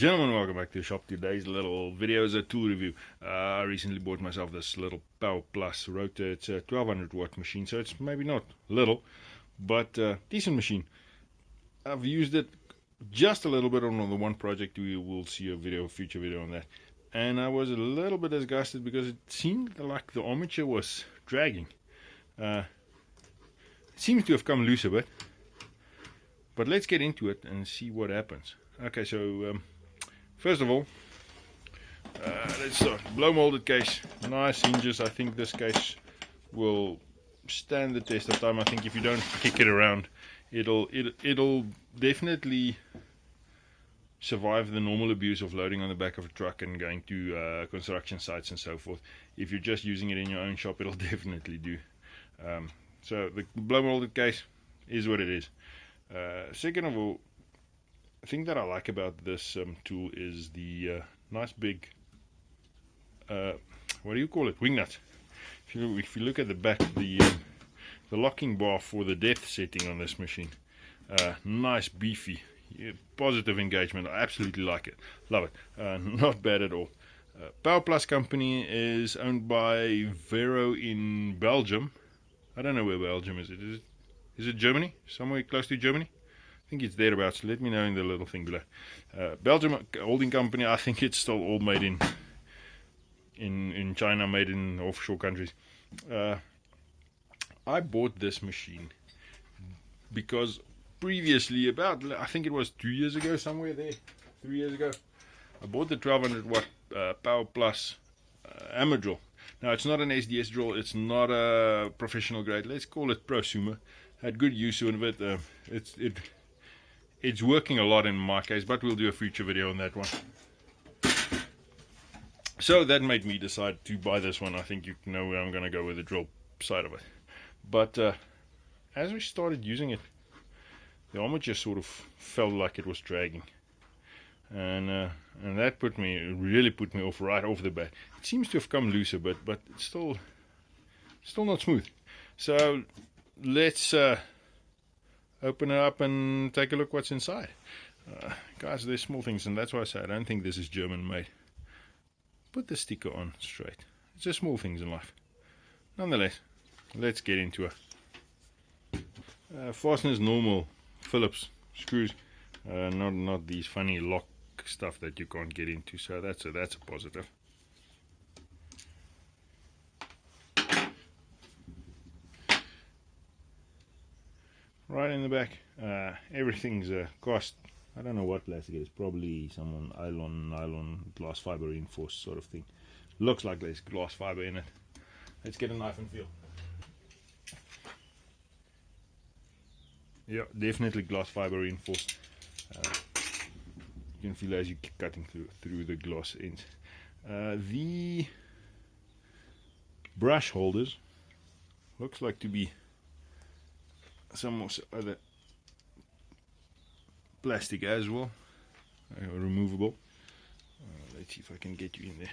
Gentlemen, welcome back to the shop. Today's little video is a tool review. I recently bought myself this little Power Plus rotor. It's a 1200 watt machine, so it's maybe not little, but decent machine. I've used it just a little bit on the one project. We will see a future video on that. And I was a little bit disgusted because it seemed like the armature was dragging. It seems to have come loose a bit. But let's get into it and see what happens. Okay, so first of all, let's start. Blow molded case, nice hinges. I think this case will stand the test of time. I think if you don't kick it around, it'll definitely survive the normal abuse of loading on the back of a truck and going to construction sites and so forth. If you're just using it in your own shop, it'll definitely do. So the blow molded case is what it is. Second of all, the thing that I like about this tool is the nice big, what do you call it, wing nuts. If you look at the back, the locking bar for the depth setting on this machine, nice beefy, positive engagement. I absolutely like it, love it, not bad at all. Power Plus company is owned by Vero in Belgium. I don't know where Belgium is. Is it Germany? Somewhere close to Germany? I think it's thereabouts. Let me know in the little thing below. Belgium holding company. I think it's still all made in China, made in offshore countries. I bought this machine because previously, I think it was 2 years ago, somewhere there, 3 years ago, I bought the 1200 watt Power Plus hammer drill. Now it's not an SDS drill. It's not a professional grade. Let's call it prosumer. Had good use of it. It's working a lot in my case, but we'll do a future video on that one. So that made me decide to buy this one. I think you know where I'm going to go with the drill side of it. But as we started using it, the armature sort of felt like it was dragging, and that really put me off right off the bat. It seems to have come loose a bit, but it's still not smooth. So let's open it up and take a look what's inside. Guys, there's small things, and that's why I say I don't think this is German made. Put the sticker on straight. It's just small things in life. Nonetheless, let's get into it. Fasteners, normal Phillips screws, not these funny lock stuff that you can't get into, so that's a positive. Right in the back, everything's cast. I don't know what plastic it is. Probably some nylon, glass fiber reinforced sort of thing. Looks like there's glass fiber in it. Let's get a knife and feel. Yeah, definitely glass fiber reinforced. You can feel as you're cutting through the glass ends. The brush holders looks like to be some other plastic as well, removable. Let's see if I can get you in there.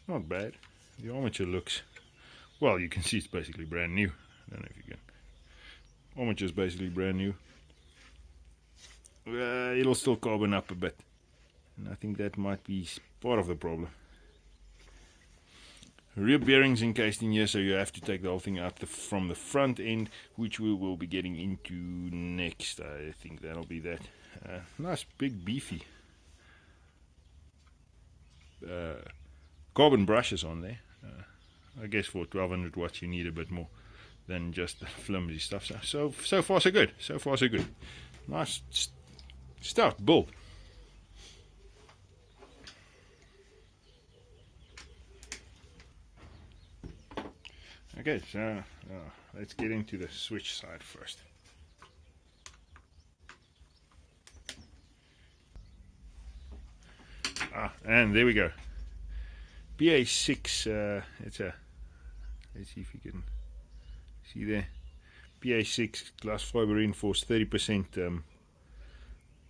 Not bad. The armature looks, well, you can see it's basically brand new. I don't know if you can. Armature is basically brand new. It'll still carbon up a bit, and I think that might be part of the problem. Rear bearings encased in here, so you have to take the whole thing out from the front end, which we will be getting into next. I think that'll be that. Nice big beefy carbon brushes on there. I guess for 1200 watts you need a bit more than just the flimsy stuff. So far so good. So far so good. Nice stout build. Okay, so let's get into the switch side first. And there we go. PA6, let's see if you can see there. PA6 glass fiber reinforced, 30%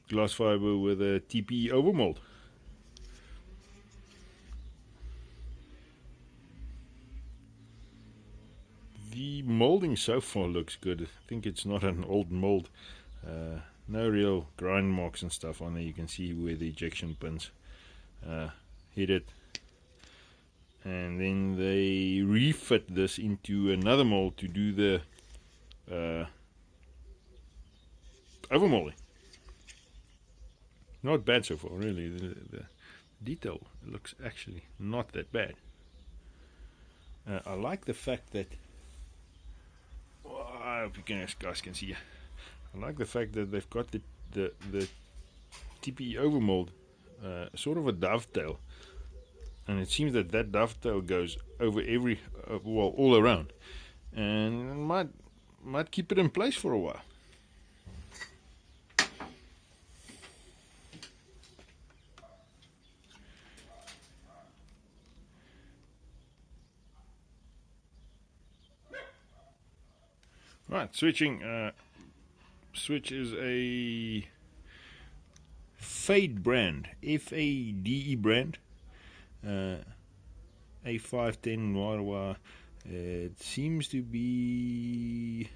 glass fiber with a TPE overmold. The molding so far looks good. I think it's not an old mold. no real grind marks and stuff on there. You can see where the ejection pins hit it. And then they refit this into another mold to do the overmolding. Not bad so far, really. The detail looks actually not that bad. I like the fact that, I hope you guys can see. I like the fact that they've got the TPE overmold sort of a dovetail, and it seems that dovetail goes over every well, all around, and might keep it in place for a while. Right, switching. Switch is a Fade brand, F-A-D-E brand, A510 it seems to be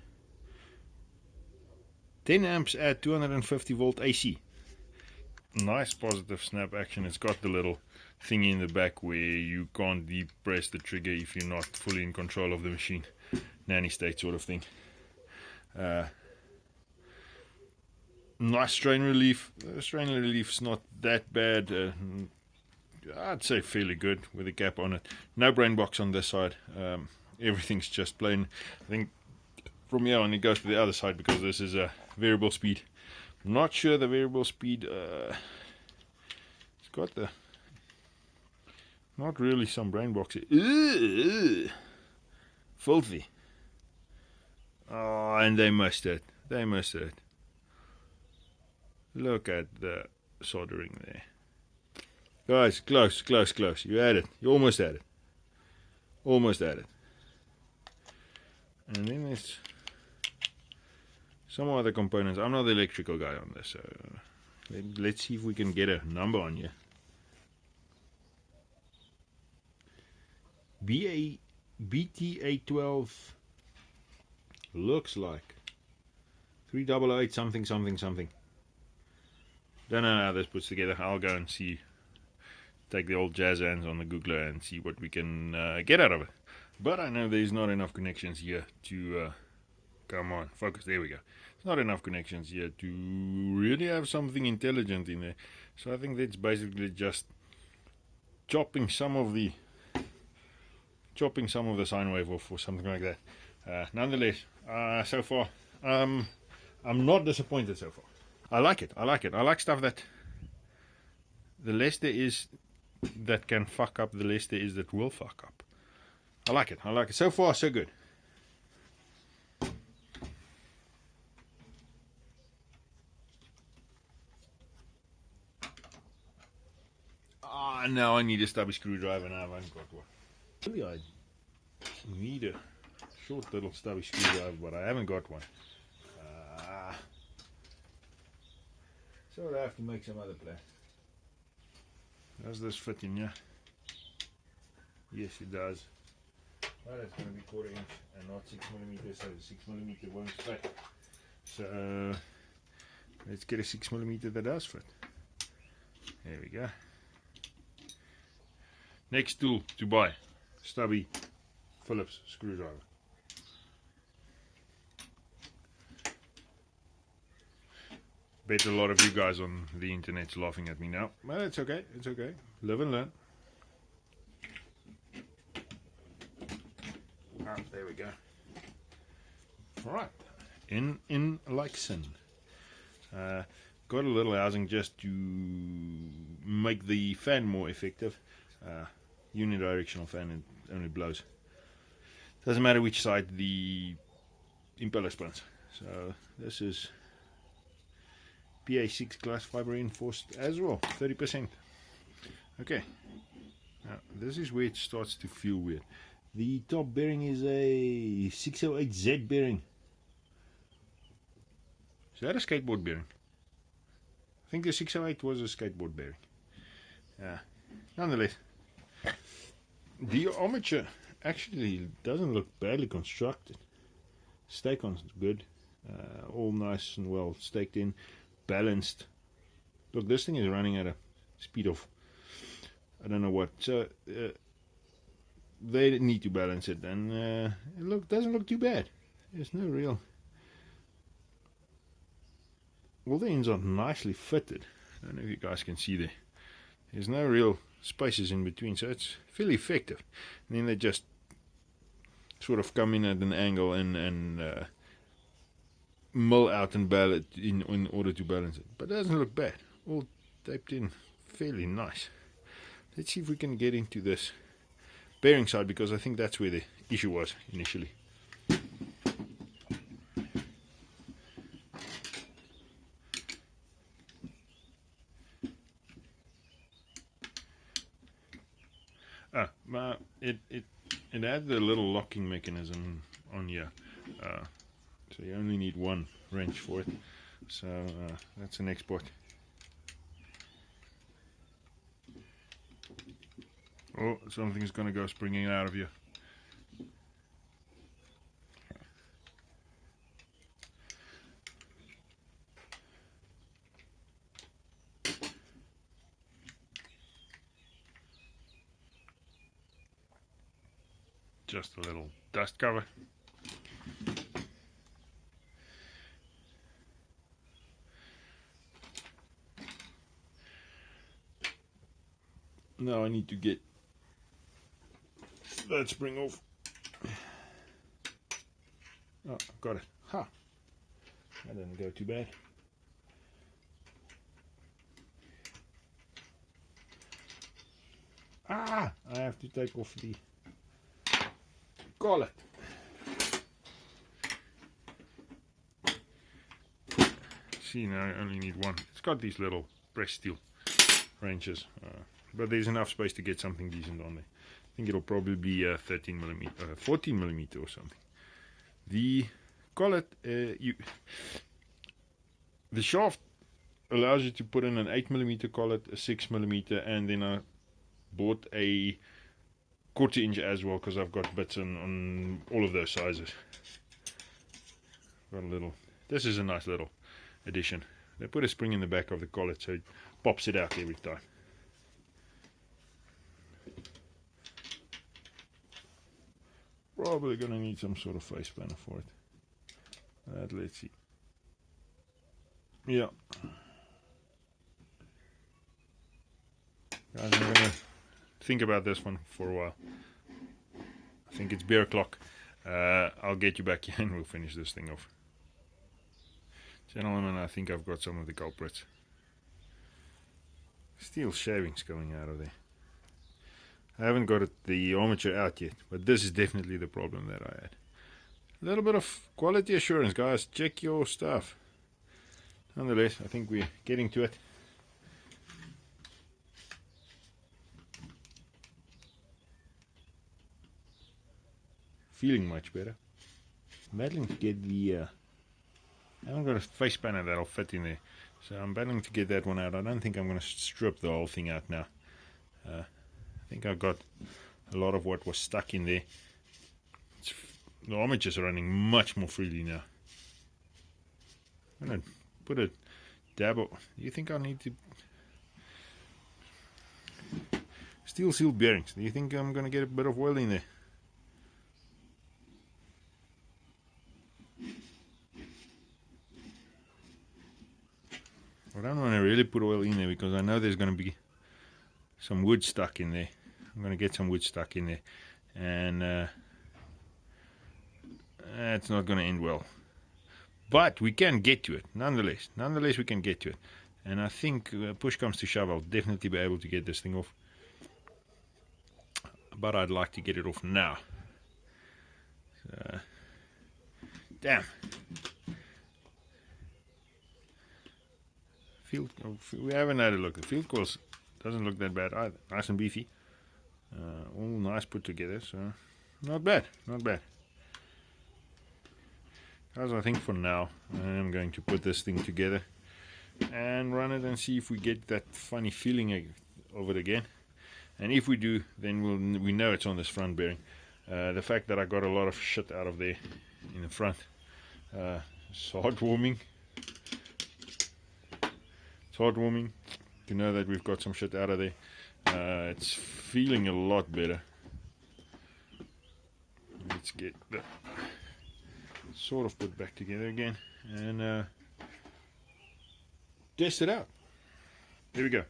10 amps at 250 volt AC. Nice positive snap action. It's got the little thingy in the back where you can't depress the trigger if you're not fully in control of the machine. Nanny state sort of thing. Nice strain relief. Strain relief's not that bad. I'd say fairly good with a cap on it. No brain box on this side. Everything's just plain. I think from here on it goes to the other side because this is a variable speed. I'm not sure the variable speed. It's got the not really some brain box. Filthy. Oh, and they missed it. They missed it. Look at the soldering there. Guys, close, close, close. You had it. You almost had it. Almost had it. And then there's some other components. I'm not the electrical guy on this, so let's see if we can get a number on you. BTA12 looks like 3008 something something something. Don't know how this puts together. I'll go and see. Take the old jazz hands on the Googler and see what we can get out of it. But I know there's not enough connections here to come on, focus, there we go. There's not enough connections here to really have something intelligent in there. So I think that's basically just chopping some of the sine wave off or something like that. Nonetheless, so far I'm not disappointed so far. I like it. I like it. I like stuff that the less there is that can fuck up, the less there is that will fuck up. I like it. I like it. So far, so good. Ah, now I need a stubby screwdriver and I haven't got one. Really, I need a short little stubby screwdriver, but I haven't got one. So I have to make some other plan. Does this fit in here? Yes, it does. Well, it's going to be 1/4 inch and not 6mm, so the 6mm won't fit. So let's get a 6mm that does fit. There we go. Next tool to buy, stubby Phillips screwdriver. Bet a lot of you guys on the internet's laughing at me now. Well, it's okay. It's okay. Live and learn. Ah, there we go. Alright. In like sin. Got a little housing just to make the fan more effective. Unidirectional fan, it only blows. Doesn't matter which side the impeller spins. So this is PA6 glass fiber reinforced as well, 30%. Okay, now this is where it starts to feel weird. The top bearing is a 608Z bearing. Is that a skateboard bearing? I think the 608 was a skateboard bearing. Nonetheless, the armature actually doesn't look badly constructed. Stake on is good. All nice and well staked in. balanced. Look, this thing is running at a speed of I don't know what. So they need to balance it, and it doesn't look too bad. There's no real. All the ends are nicely fitted. I don't know if you guys can see there. There's no real spaces in between, so it's fairly effective. And then they just sort of come in at an angle and mill out and ball it in order to balance it. But it doesn't look bad. All taped in fairly nice. Let's see if we can get into this bearing side, because I think that's where the issue was initially. It had the little locking mechanism on here, so you only need one wrench for it. So that's an export. Oh, something's going to go springing out of you. Just a little dust cover. Now I need to get that spring off. Oh, got it. Ha! That didn't go too bad. Ah! I have to take off the collet. See, now I only need one. It's got these little pressed steel wrenches, but there's enough space to get something decent on there. I think it'll probably be 13mm, 14mm or something. The collet, the shaft allows you to put in an 8mm collet, a 6mm, and then I bought a 1/4 inch as well, because I've got bits on all of those sizes. Got a little. This is a nice little addition. They put a spring in the back of the collet, so it pops it out every time. Probably gonna need some sort of face spanner for it. Let's see. Yeah. Guys, I'm gonna think about this one for a while. I think it's beer o'clock. I'll get you back here and we'll finish this thing off. Gentlemen, I think I've got some of the culprits. Steel shavings coming out of there. I haven't got the armature out yet, but this is definitely the problem that I had. A little bit of quality assurance, guys. Check your stuff. Nonetheless, I think we're getting to it. Feeling much better. I'm battling to get the I haven't got a face spanner that'll fit in there, so I'm battling to get that one out. I don't think I'm going to strip the whole thing out now. I think I've got a lot of what was stuck in there. The armature's running much more freely now. I'm going to put a dab of. Do you think I need to steel seal bearings? Do you think I'm going to get a bit of oil in there? I don't want to really put oil in there because I know there's going to be some wood stuck in there. I'm going to get some wood stuck in there, and that's not going to end well. But we can get to it, nonetheless. Nonetheless, we can get to it. And I think push comes to shove, I'll definitely be able to get this thing off. But I'd like to get it off now. So, damn. We haven't had a look. The field course doesn't look that bad either. Nice and beefy. All nice put together, so not bad, not bad. Guys, I think for now I am going to put this thing together and run it and see if we get that funny feeling of it again. And if we do, then we know it's on this front bearing. The fact that I got a lot of shit out of there in the front, it's heartwarming. It's heartwarming to know that we've got some shit out of there. It's feeling a lot better. Let's get the sort of put back together again and test it out. Here we go.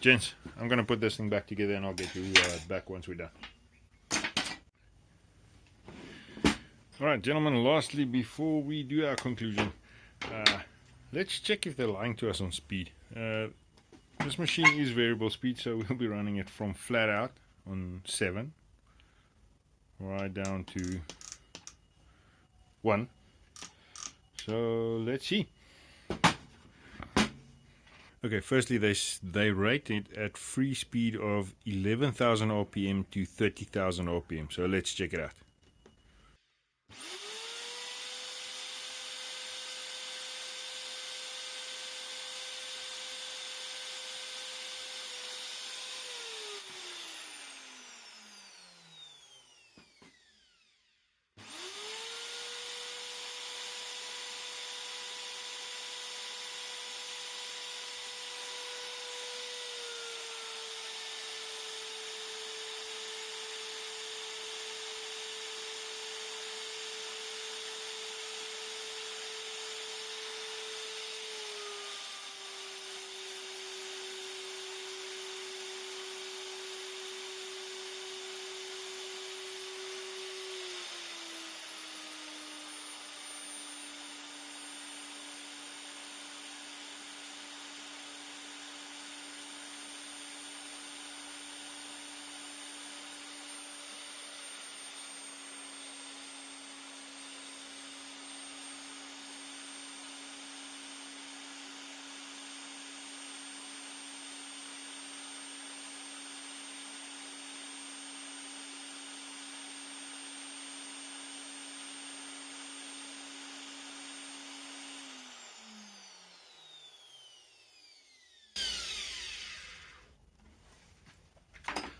Gents, I'm going to put this thing back together and I'll get you back once we're done. Alright, gentlemen, lastly, before we do our conclusion, let's check if they're lying to us on speed. This machine is variable speed, so we'll be running it from flat out on 7 right down to 1. So let's see. Okay, firstly they rate it at free speed of 11,000 RPM to 30,000 RPM. So let's check it out.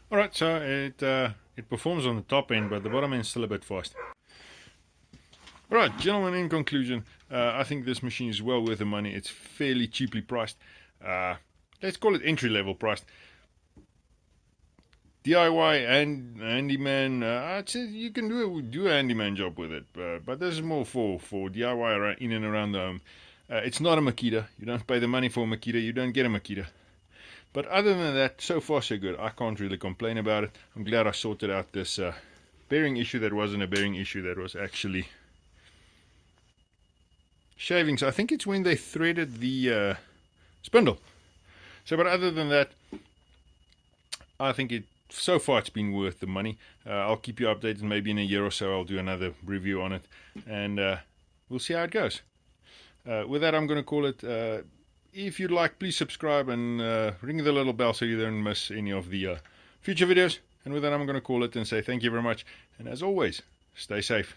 Alright, so it performs on the top end, but the bottom end is still a bit fast. Alright, gentlemen, in conclusion, I think this machine is well worth the money. It's fairly cheaply priced. Let's call it entry-level priced. DIY and handyman, I'd say you can do a handyman job with it, but this is more for DIY in and around the home. It's not a Makita. You don't pay the money for a Makita, you don't get a Makita. But other than that, so far so good. I can't really complain about it. I'm glad I sorted out this bearing issue that wasn't a bearing issue, that was actually shavings. I think it's when they threaded the spindle. So, but other than that, I think so far it's been worth the money. I'll keep you updated. Maybe in a year or so I'll do another review on it, and we'll see how it goes. With that, I'm going to call it. If you'd like, please subscribe and ring the little bell so you don't miss any of the future videos. And with that, I'm going to call it and say thank you very much. And as always, stay safe.